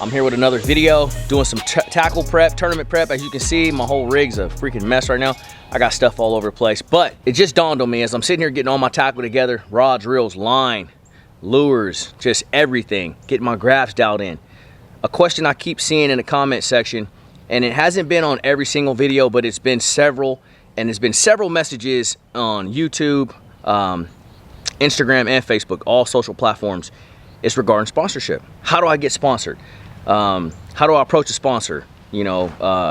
I'm here with another video, doing some tackle prep, tournament prep. As you can see, my whole rig's a freaking mess right now. I got stuff all over the place, but it just dawned on me as I'm sitting here getting all my tackle together, rods, reels, line, lures, just everything, getting my graphs dialed in. A question I keep seeing in the comment section, and it hasn't been on every single video, but it's been several, and there's been several messages on YouTube, Instagram, and Facebook, all social platforms. It's regarding sponsorship. How do I get sponsored? How do I approach a sponsor? You know,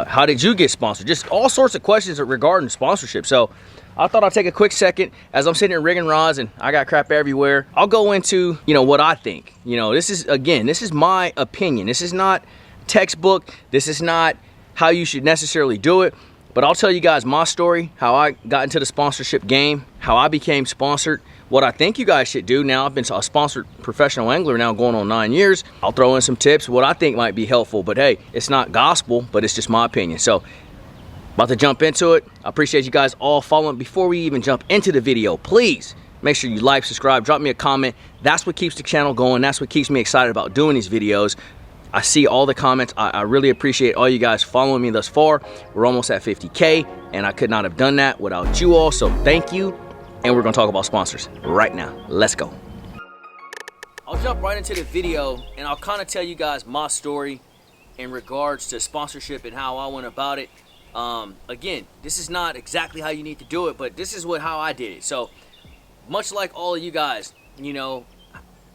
how did you get sponsored? Just all sorts of questions regarding sponsorship. So I thought I'd take a quick second as I'm sitting here rigging rods and I got crap everywhere. I'll go into, you know, what I think. You know, this is, again, this is my opinion. This is not textbook. This is not how you should necessarily do it. But I'll tell you guys my story, how I got into the sponsorship game, how I became sponsored, what I think you guys should do. Now I've been a sponsored professional angler now going on 9 years. I'll throw in some tips, what I think might be helpful, but hey, it's not gospel, but it's just my opinion. So about to jump into it. I appreciate you guys all following. Before we even jump into the video, please make sure you like, subscribe, drop me a comment. That's what keeps the channel going. That's what keeps me excited about doing these videos. I see all the comments. I really appreciate all you guys following me thus far. We're almost at 50K, and I could not have done that without you all, so thank you. And we're gonna talk about sponsors right now. Let's go. I'll jump right into the video, and I'll kind of tell you guys my story in regards to sponsorship and how I went about it. Again, this is not exactly how you need to do it, but this is how I did it. So much like all of you guys, you know,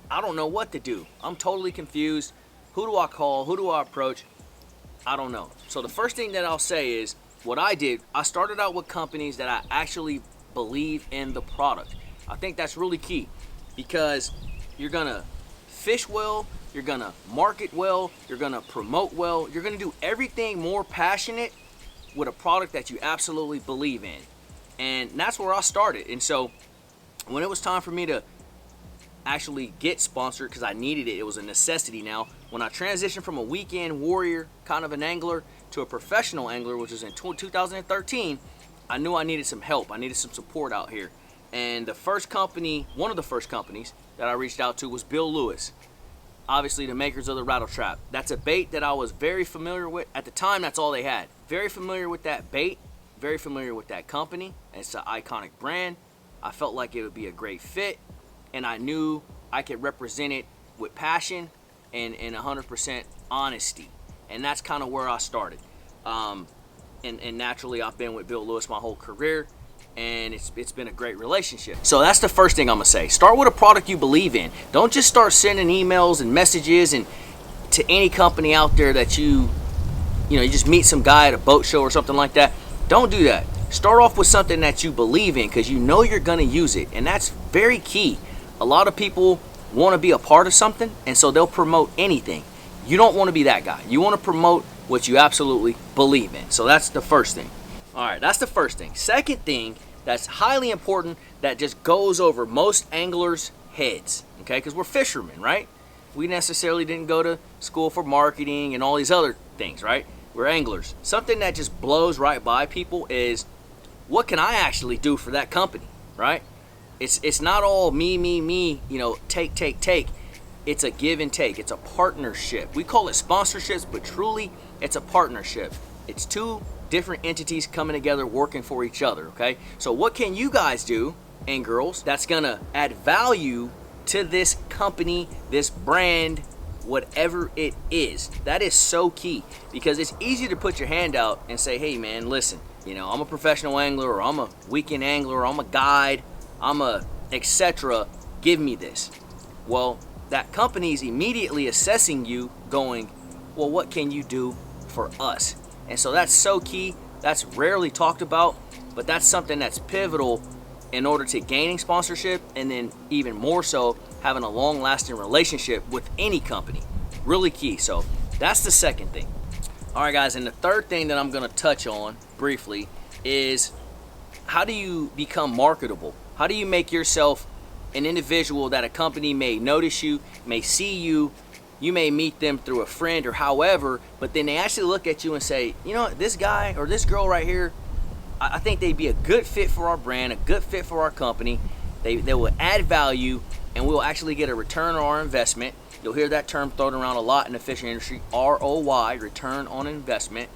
I don't know what to do. I'm totally confused. Who do I call? Who do I approach? I don't know. So the first thing that I'll say is what I did. I started out with companies that I actually believe in the product. I think that's really key because you're gonna fish well, you're gonna market well, you're gonna promote well, you're gonna do everything more passionate with a product that you absolutely believe in. And that's where I started. And so when it was time for me to actually get sponsored, because I needed it, it was a necessity now. When I transitioned from a weekend warrior kind of an angler to a professional angler, which was in 2013, I knew I needed some help. I needed some support out here. And the first company, one of the first companies that I reached out to was Bill Lewis. Obviously the makers of the rattle trap. That's a bait that I was very familiar with. At the time, that's all they had. Very familiar with that bait, very familiar with that company. It's an iconic brand. I felt like it would be a great fit, and I knew I could represent it with passion and 100% honesty. And that's kind of where I started. And naturally, I've been with Bill Lewis my whole career, and it's been a great relationship. So that's the first thing I'm gonna say. Start with a product you believe in. Don't just start sending emails and messages and to any company out there that you just meet some guy at a boat show or something like that. Don't do that. Start off with something that you believe in because you know you're gonna use it, and that's very key. A lot of people want to be a part of something, and so they'll promote anything. You don't want to be that guy. You want to promote what you absolutely believe in. So that's the first thing. All right, that's the first thing. Second thing that's highly important that just goes over most anglers' heads, okay? Because we're fishermen, right? We necessarily didn't go to school for marketing and all these other things, right? We're anglers. Something that just blows right by people is, what can I actually do for that company, right? It's not all me, you know, take. It's a give and take. It's a partnership. We call it sponsorships, but truly it's a partnership. It's two different entities coming together working for each other, okay? So what can you guys do, and girls, that's gonna add value to this company, this brand, whatever it is? That is so key, because it's easy to put your hand out and say, hey man, listen, you know, I'm a professional angler, or I'm a weekend angler, or I'm a guide, I'm a etc. Give me this. Well, that company is immediately assessing you, going, well, what can you do for us? And so that's so key. That's rarely talked about, but that's something that's pivotal in order to gaining sponsorship, and then even more so having a long-lasting relationship with any company. Really key. So that's the second thing. All right, guys, and the third thing that I'm going to touch on briefly is, how do you become marketable? How do you make yourself an individual that a company may notice you, may see you, you may meet them through a friend or however, but then they actually look at you and say, you know, this guy or this girl right here, I think they'd be a good fit for our brand, a good fit for our company. They will add value, and we'll actually get a return on our investment. You'll hear that term thrown around a lot in the fishing industry, ROI, return on investment,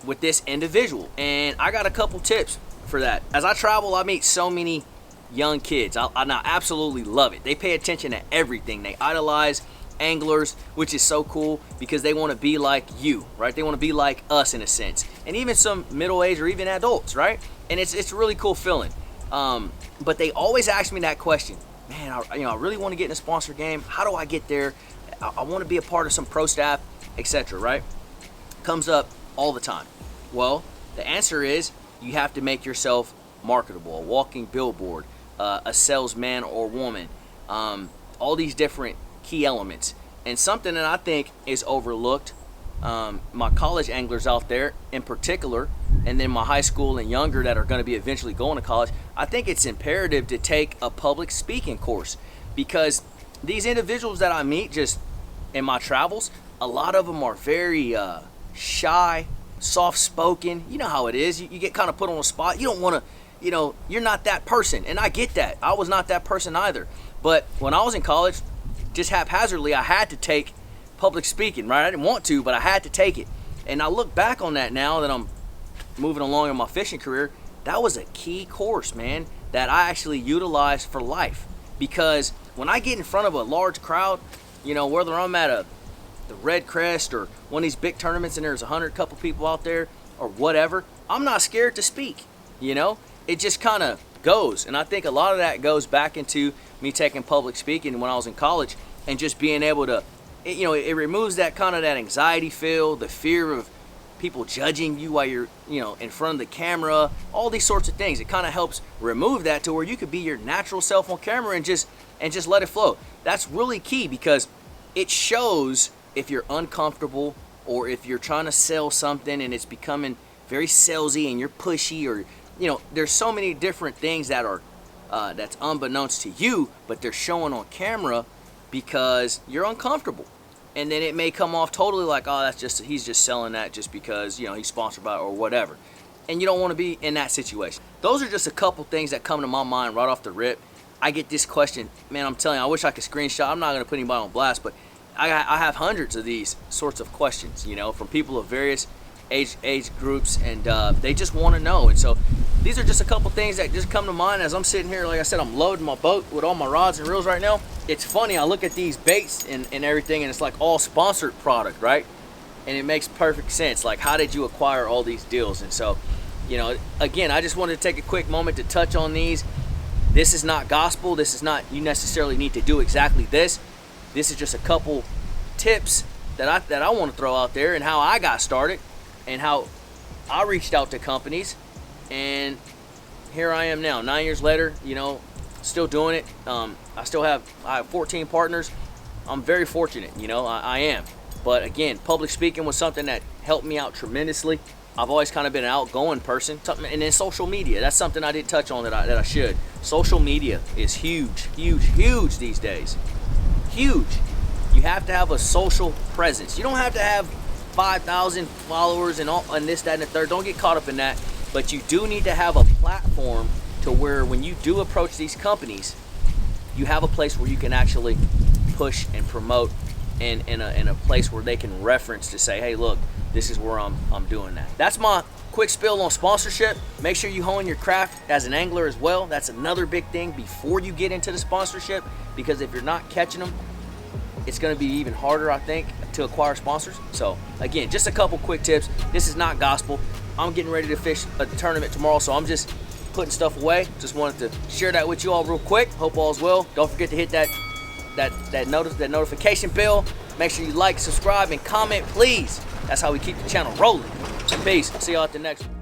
with this individual. And I got a couple tips for that. As I travel, I meet so many young kids. I absolutely love it. They pay attention to everything. They idolize anglers, which is so cool because they want to be like you, right? They want to be like us in a sense, and even some middle-aged or even adults, right? And it's a really cool feeling. But they always ask me that question, man. I really want to get in a sponsor game. How do I get there? I want to be a part of some pro staff, etc. Right? Comes up all the time. Well, the answer is you have to make yourself marketable, a walking billboard, a salesman or woman, all these different key elements. And something that I think is overlooked, my college anglers out there in particular, and then my high school and younger that are going to be eventually going to college, I think it's imperative to take a public speaking course, because these individuals that I meet just in my travels, a lot of them are very shy, soft-spoken. You know how it is. You get kind of put on the spot. You don't want to, you're not that person. And I get that. I was not that person either. But when I was in college, just haphazardly, I had to take public speaking, right? I didn't want to, but I had to take it. And I look back on that now that I'm moving along in my fishing career. That was a key course, man, that I actually utilized for life. Because when I get in front of a large crowd, whether I'm at the Red Crest or one of these big tournaments and there's 100 couple people out there or whatever, I'm not scared to speak. It just kind of goes. And I think a lot of that goes back into me taking public speaking when I was in college and just being able to, it removes that kind of that anxiety feel, the fear of people judging you while you're, in front of the camera, all these sorts of things. It kind of helps remove that to where you could be your natural self on camera and just let it flow. That's really key, because it shows if you're uncomfortable or if you're trying to sell something and it's becoming very salesy and you're pushy, or there's so many different things that are that's unbeknownst to you, but they're showing on camera because you're uncomfortable. And then it may come off totally like, oh, he's just selling that just because he's sponsored by it or whatever. And you don't want to be in that situation. Those are just a couple things that come to my mind right off the rip. I get this question, man, I'm telling you, I wish I could screenshot. I'm not going to put anybody on blast, but I have hundreds of these sorts of questions, from people of various age groups, and they just want to know. And so these are just a couple things that just come to mind as I'm sitting here. Like I said, I'm loading my boat with all my rods and reels right now. It's funny, I look at these baits and everything, and it's like all sponsored product, right? And it makes perfect sense. Like, how did you acquire all these deals? And so, again, I just wanted to take a quick moment to touch on these. This is not gospel. This is not, you necessarily need to do exactly this. This is just a couple tips that I want to throw out there, and how I got started and how I reached out to companies. And here I am now, 9 years later, still doing it. I have 14 partners. I'm very fortunate, I am. But again, public speaking was something that helped me out tremendously. I've always kind of been an outgoing person. And then social media, that's something I didn't touch on that I should. Social media is huge, huge, huge these days. Huge. You have to have a social presence. You don't have to have 5,000 followers and this, that, and the third. Don't get caught up in that. But you do need to have a platform to where when you do approach these companies, you have a place where you can actually push and promote, and in a place where they can reference to say, hey, look, this is where I'm doing that. That's my quick spill on sponsorship. Make sure you hone your craft as an angler as well. That's another big thing before you get into the sponsorship, because if you're not catching them, it's going to be even harder, I think, to acquire sponsors. So again, just a couple quick tips. This is not gospel. I'm getting ready to fish a tournament tomorrow, so I'm just putting stuff away. Just wanted to share that with you all real quick. Hope all's well. Don't forget to hit that notification bell. Make sure you like, subscribe, and comment, please. That's how we keep the channel rolling. Peace. See y'all at the next one.